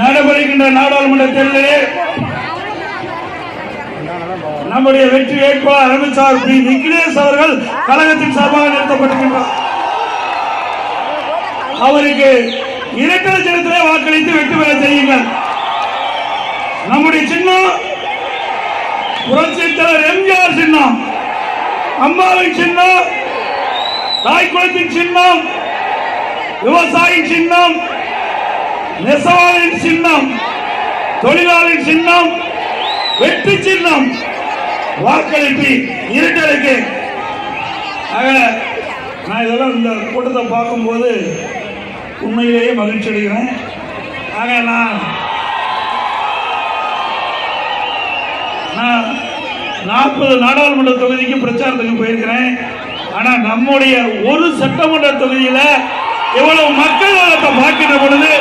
நடைபெறுகின்ற நாடாளுமன்ற தேர்தலில் நம்முடைய வெற்றி வேட்பாளர் அமைச்சர் பி விக்னேஷ் அவர்கள் கழகத்தின் சார்பாக நிறுத்தப்பட்டிருக்கிறார். அவருக்கு இரட்டை சின்னத்திலே வாக்களித்து வெற்றி பெற செய்யுங்கள். நம்முடைய சின்னம் புரட்சித் தலைவர் எம்ஜிஆர் சின்னம், அம்மாவின் சின்னம், தாய்க்குளத்தின் சின்னம், விவசாயி சின்னம், நெசவாளின் சின்னம், தொழிலாளர் சின்னம், வெற்றி சின்னம். வாக்களிப்பு இரட்டலைக்கு. நான் இதெல்லாம் இந்த கூட்டத்தை பார்க்கும்போது உண்மையிலேயே மகிழ்ச்சி அடைகிறேன். ஆக நான் 40 நாடாளுமன்ற தொகுதிக்கு பிரச்சாரத்துக்கு போயிருக்கிறேன். ஆனால் நம்முடைய ஒரு சட்டமன்ற தொகுதியில் எவ்வளவு மக்கள் வளத்தை பார்க்கின்ற பொழுது